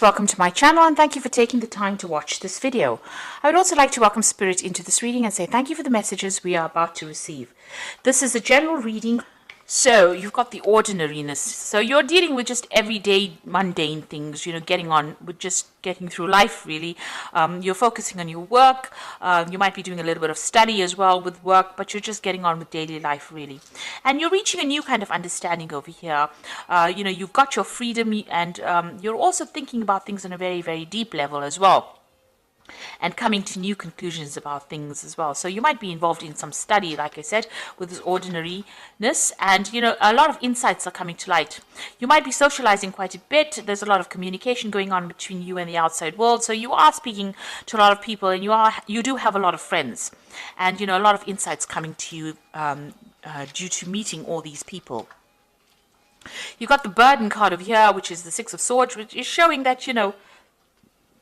Welcome to my channel and thank you for taking the time to watch this video. I would also like to welcome Spirit into this reading and say thank you for the messages we are about to receive. This is a general reading. So you've got the ordinariness. So you're dealing with just everyday mundane things, getting on with just getting through life really. You're focusing on your work. You might be doing a little bit of study as well with work, but you're just getting on with daily life really. And you're reaching a new kind of understanding over here. You've got your freedom and you're also thinking about things on a very, very deep level as well, and coming to new conclusions about things as well. So you might be involved in some study, like I said, with this ordinariness, and a lot of insights are coming to light. You might be socializing quite a bit. There's a lot of communication going on between you and the outside world, so you are speaking to a lot of people, and you do have a lot of friends, and a lot of insights coming to you due to meeting all these people. You've got the burden card over here, which is the Six of Swords, which is showing that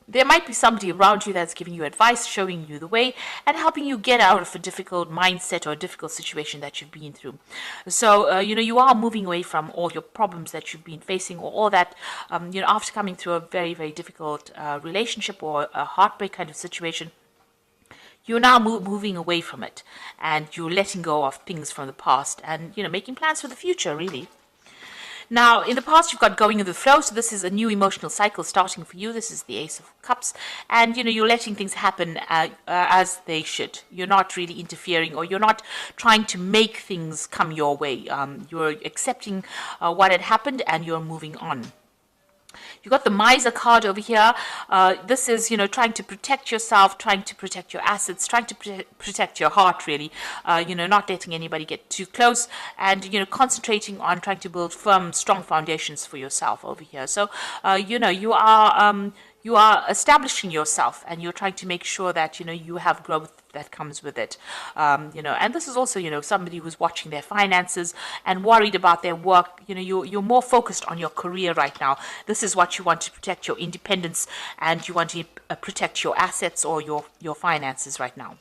there might be somebody around you that's giving you advice, showing you the way, and helping you get out of a difficult mindset or a difficult situation that you've been through. So, you are moving away from all your problems that you've been facing, or all that, after coming through a very, very difficult relationship or a heartbreak kind of situation. You're now moving away from it, and you're letting go of things from the past and, making plans for the future, really. Now, in the past, you've got going with the flow, so this is a new emotional cycle starting for you. This is the Ace of Cups, and, you're letting things happen as they should. You're not really interfering, or you're not trying to make things come your way. You're accepting what had happened, and you're moving on. You've got the Miser card over here. This is, trying to protect yourself, trying to protect your assets, trying to protect your heart, really. Not letting anybody get too close, and, concentrating on trying to build firm, strong foundations for yourself over here. So, you are establishing yourself, and you're trying to make sure that, you have growth that comes with it. And this is also, somebody who's watching their finances and worried about their work. You're more focused on your career right now. This is what you want to protect, your independence, and you want to protect your assets or your finances right now.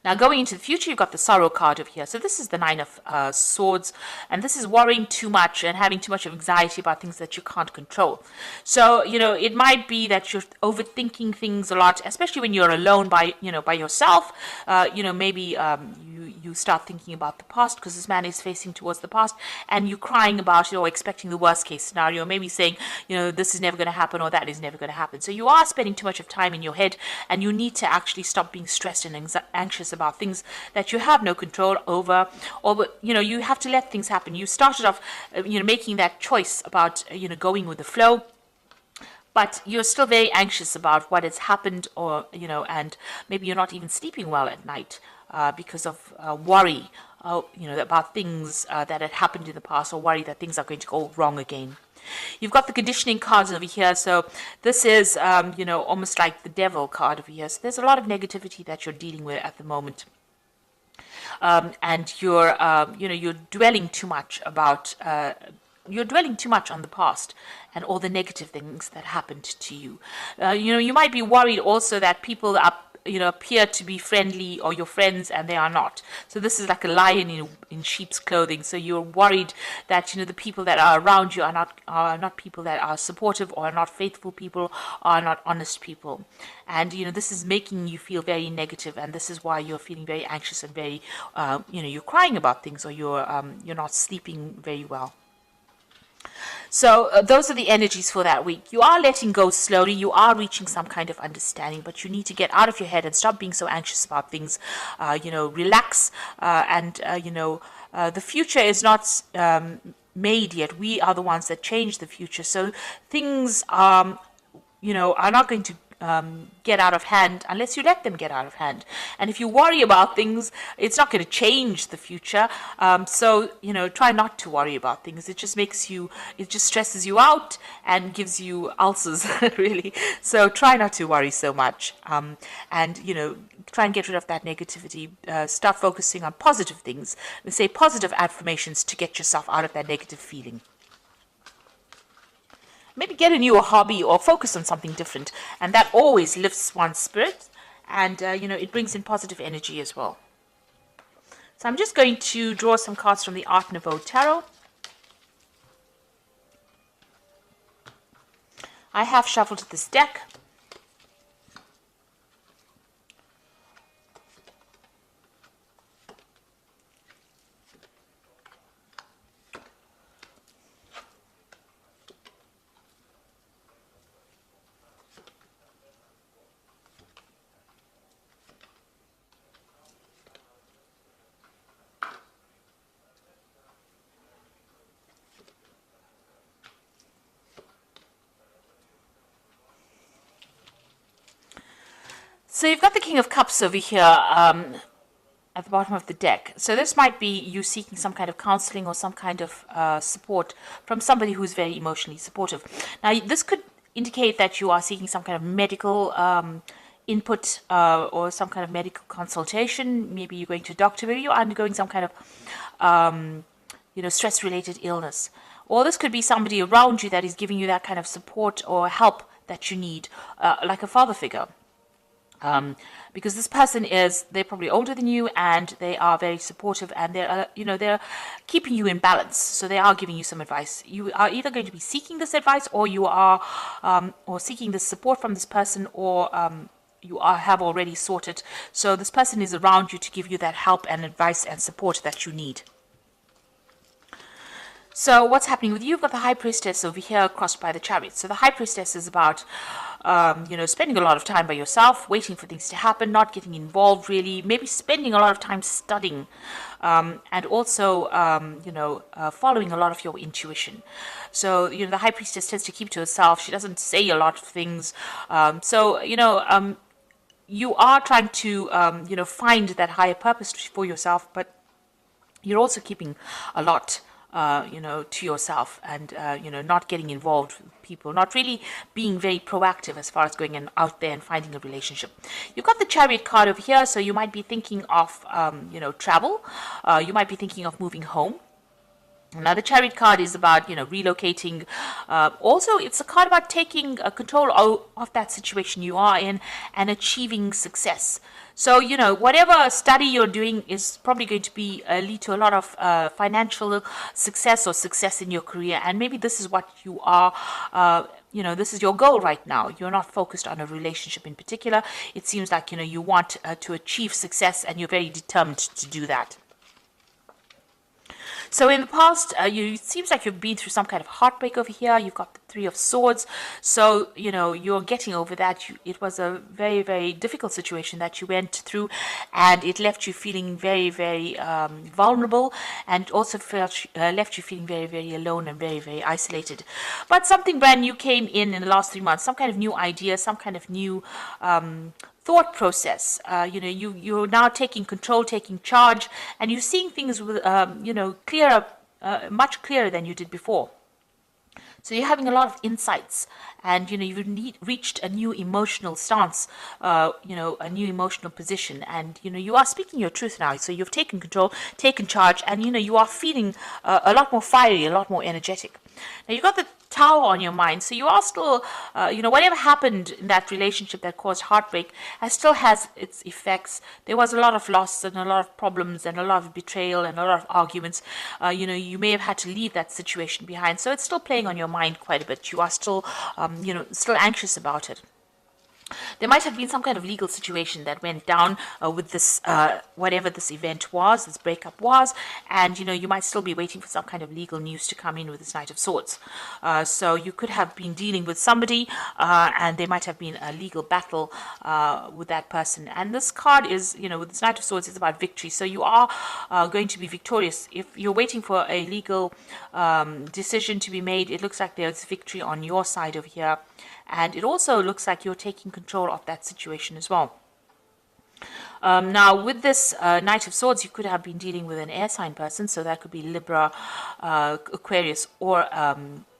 Now, going into the future, you've got the Sorrow card over here. So this is the Nine of Swords, and this is worrying too much and having too much of anxiety about things that you can't control. So, it might be that you're overthinking things a lot, especially when you're alone by yourself. Maybe you start thinking about the past, because this man is facing towards the past, and you're crying about it or expecting the worst case scenario, maybe saying, this is never going to happen or that is never going to happen. So you are spending too much of time in your head, and you need to actually stop being stressed and anxious about things that you have no control over, or you have to let things happen. You started off making that choice about going with the flow, but you're still very anxious about what has happened, or and maybe you're not even sleeping well at night because of worry about things that had happened in the past, or worry that things are going to go wrong again. You've got the conditioning cards over here. So this is, almost like the Devil card over here. So there's a lot of negativity that you're dealing with at the moment. And you're dwelling too much about, you're dwelling too much on the past and all the negative things that happened to you. You might be worried also that people are appear to be friendly, or your friends, and they are not. So this is like a lion in sheep's clothing. So you're worried that the people that are around you are not people that are supportive, or are not faithful people, or are not honest people. And this is making you feel very negative, and this is why you're feeling very anxious and very you're crying about things, or you're not sleeping very well. So those are the energies for that week. You are letting go slowly. You are reaching some kind of understanding, but you need to get out of your head and stop being so anxious about things. Relax, and the future is not made yet. We are the ones that change the future. So things are not going to get out of hand unless you let them get out of hand. And if you worry about things, it's not going to change the future. So try not to worry about things. It just stresses you out and gives you ulcers really. So try not to worry so much, and try and get rid of that negativity. Start focusing on positive things, and say positive affirmations to get yourself out of that negative feeling. Maybe get a new hobby or focus on something different, and that always lifts one's spirit, and it brings in positive energy as well. So I'm just going to draw some cards from the Art Nouveau Tarot. I have shuffled this deck. So you've got the King of Cups over here at the bottom of the deck. So this might be you seeking some kind of counseling or some kind of support from somebody who's very emotionally supportive. Now, this could indicate that you are seeking some kind of medical input or some kind of medical consultation. Maybe you're going to a doctor. Maybe you're undergoing some kind of stress-related illness. Or this could be somebody around you that is giving you that kind of support or help that you need, like a father figure. Because this person they're probably older than you and they are very supportive and they're keeping you in balance. So they are giving you some advice. You are either going to be seeking this advice or you are or seeking this support from this person, or have already sorted. So this person is around you to give you that help and advice and support that you need. So what's happening with you? You've got the High Priestess over here crossed by the Chariot. So the High Priestess is about, spending a lot of time by yourself, waiting for things to happen, not getting involved really, maybe spending a lot of time studying, and also, following a lot of your intuition. So, the High Priestess tends to keep to herself. She doesn't say a lot of things. You are trying to, find that higher purpose for yourself, but you're also keeping a lot to yourself and, not getting involved with people, not really being very proactive as far as going out there and finding a relationship. You've got the Chariot card over here, so you might be thinking of, travel. You might be thinking of moving home. Now, the Chariot card is about, relocating. Also, it's a card about taking control of that situation you are in and achieving success. So, whatever study you're doing is probably going to be lead to a lot of financial success or success in your career. And maybe this is what you are, this is your goal right now. You're not focused on a relationship in particular. It seems like, you want to achieve success and you're very determined to do that. So in the past, it seems like you've been through some kind of heartbreak over here. You've got the Three of Swords. So, you're getting over that. It was a very, very difficult situation that you went through, and it left you feeling very, very vulnerable, and also left you feeling very, very alone and very, very isolated. But something brand new came in the last 3 months, some kind of new idea, some kind of new thought process. You're now taking control, taking charge, and you're seeing things with, clearer, much clearer than you did before. So you're having a lot of insights, and you've reached a new emotional stance, a new emotional position, and you are speaking your truth now. So you've taken control, taken charge, and you are feeling a lot more fiery, a lot more energetic. Now you've got the Tower on your mind, so you are still, whatever happened in that relationship that caused heartbreak still has its effects. There was a lot of loss and a lot of problems and a lot of betrayal and a lot of arguments. You may have had to leave that situation behind, so it's still playing on your mind quite a bit. You are still, still anxious about it. There might have been some kind of legal situation that went down with this, whatever this event was, this breakup was, and you might still be waiting for some kind of legal news to come in with this Knight of Swords. So you could have been dealing with somebody, and there might have been a legal battle with that person. And this card is, with this Knight of Swords, it's about victory. So you are going to be victorious. If you're waiting for a legal decision to be made, it looks like there's victory on your side over here. And it also looks like you're taking control of that situation as well. Now, with this Knight of Swords, you could have been dealing with an air sign person. So that could be Libra, Aquarius, or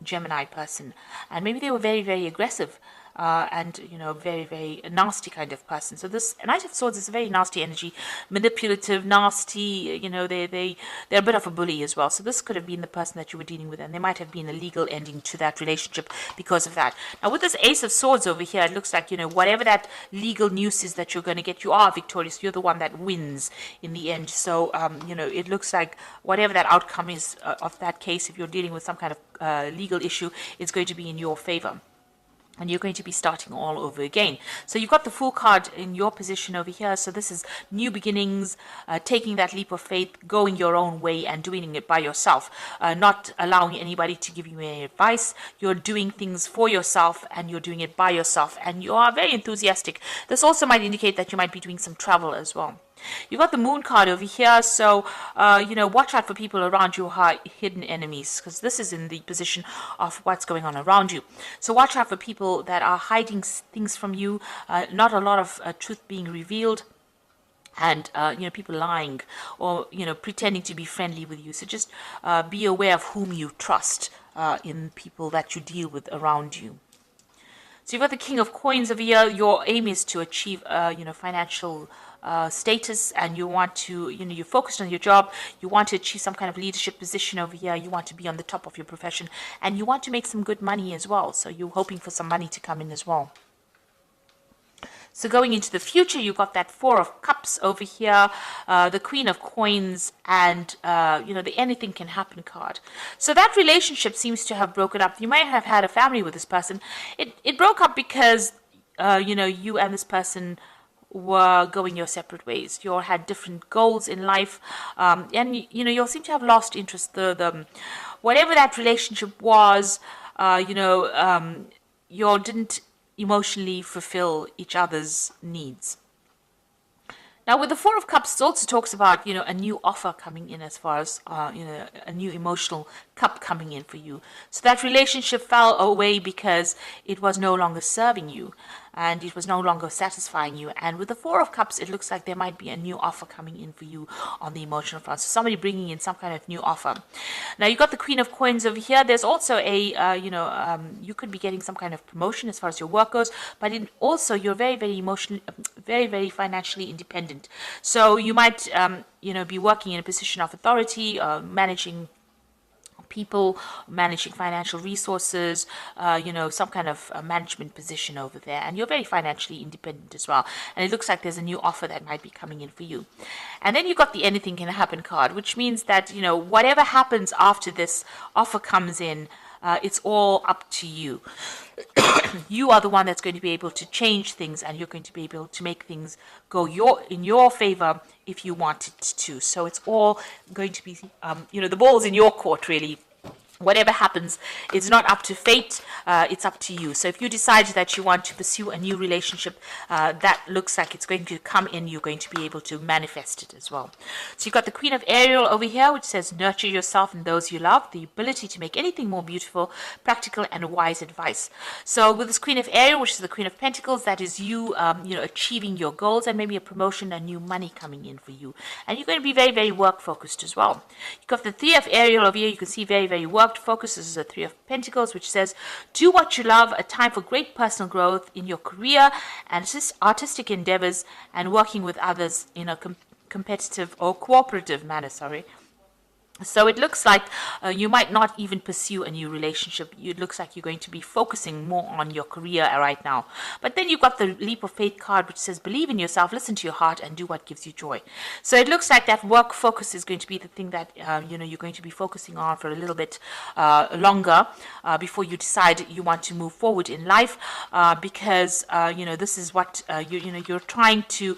Gemini person. And maybe they were very, very aggressive. And very, very nasty kind of person. So this Knight of Swords is a very nasty energy, manipulative, nasty. They're a bit of a bully as well. So this could have been the person that you were dealing with, and there might have been a legal ending to that relationship because of that. Now with this Ace of Swords over here, it looks like whatever that legal news is that you're going to get, you are victorious. You're the one that wins in the end. So it looks like whatever that outcome is of that case, if you're dealing with some kind of legal issue, it's going to be in your favor. and you're going to be starting all over again. So you've got the Fool card in your position over here. So this is new beginnings, taking that leap of faith, going your own way and doing it by yourself, not allowing anybody to give you any advice. You're doing things for yourself and you're doing it by yourself, and you are very enthusiastic. This also might indicate that you might be doing some travel as well. You've got the Moon card over here, so, watch out for people around you who are hidden enemies, because this is in the position of what's going on around you. So watch out for people that are hiding things from you, not a lot of truth being revealed, and, people lying or, pretending to be friendly with you. So just be aware of whom you trust in people that you deal with around you. So you've got the King of Coins over here. Your aim is to achieve, financial status, and you want to, you're focused on your job. You want to achieve some kind of leadership position over here. You want to be on the top of your profession, and you want to make some good money as well. So you're hoping for some money to come in as well. So going into the future, you've got that Four of Cups over here, the Queen of Coins, and, the Anything Can Happen card. So that relationship seems to have broken up. You might have had a family with this person. It broke up because, you and this person were going your separate ways. You all had different goals in life, and, you'll seem to have lost interest. The whatever that relationship was, you all didn't emotionally fulfill each other's needs. Now, with the Four of Cups, it also talks about, a new offer coming in, as far as, a new emotional cup coming in for you. So that relationship fell away because it was no longer serving you and it was no longer satisfying you. And with the Four of Cups, it looks like there might be a new offer coming in for you on the emotional front. So somebody bringing in some kind of new offer. Now, you've got the Queen of Coins over here. There's also a, you could be getting some kind of promotion as far as your work goes, but also you're very, very emotionally, very, very financially independent. So you might, be working in a position of authority, managing people, managing financial resources, some kind of management position over there. And you're very financially independent as well. And it looks like there's a new offer that might be coming in for you. And then you've got the Anything Can Happen card, which means that, whatever happens after this offer comes in, it's all up to you. You are the one that's going to be able to change things, and you're going to be able to make things go in your favor if you want it to. So it's all going to be, the ball's in your court, really. Whatever happens, it's not up to fate, it's up to you. So if you decide that you want to pursue a new relationship, that looks like it's going to come in, you're going to be able to manifest it as well. So you've got the Queen of Ariel over here, which says, nurture yourself and those you love, the ability to make anything more beautiful, practical, and wise advice. So with this Queen of Ariel, which is the Queen of Pentacles, that is you, achieving your goals and maybe a promotion and new money coming in for you. And you're going to be very, very work-focused as well. You've got the Three of Ariel over here, you can see very, very work focus. This is a Three of Pentacles, which says, do what you love, a time for great personal growth in your career and artistic endeavors, and working with others in a competitive or cooperative manner, So it looks like you might not even pursue a new relationship. It looks like you're going to be focusing more on your career right now. But then you've got the Leap of Faith card, which says, believe in yourself, listen to your heart, and do what gives you joy. So it looks like that work focus is going to be the thing that, you're going to be focusing on for a little bit longer before you decide you want to move forward in life, because, this is what, you're trying to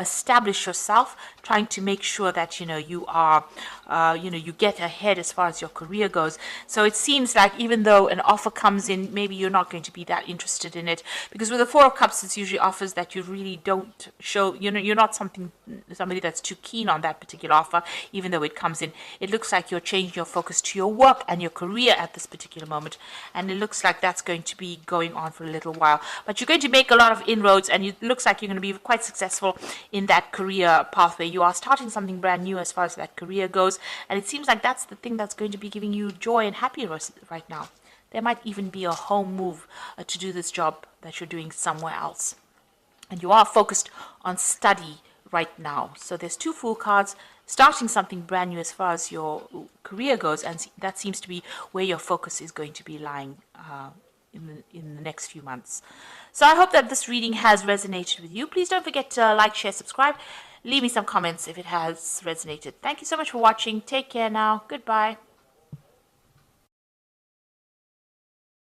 establish yourself, trying to make sure that you are you get ahead as far as your career goes. So it seems like even though an offer comes in, maybe you're not going to be that interested in it, because with the Four of Cups, it's usually offers that you really don't show, you're not somebody that's too keen on that particular offer. Even though it comes in, it looks like you're changing your focus to your work and your career at this particular moment, and it looks like that's going to be going on for a little while. But you're going to make a lot of inroads, and it looks like you're going to be quite successful in that career pathway. You are starting something brand new as far as that career goes, and it seems like that's the thing that's going to be giving you joy and happiness right now. There might even be a home move to do this job that you're doing somewhere else, and you are focused on study right now. So there's two Fool cards, starting something brand new as far as your career goes, and that seems to be where your focus is going to be lying in the next few months. So I hope that this reading has resonated with you. Please don't forget to like, share, subscribe. Leave me some comments if it has resonated. Thank you so much for watching. Take care now. Goodbye.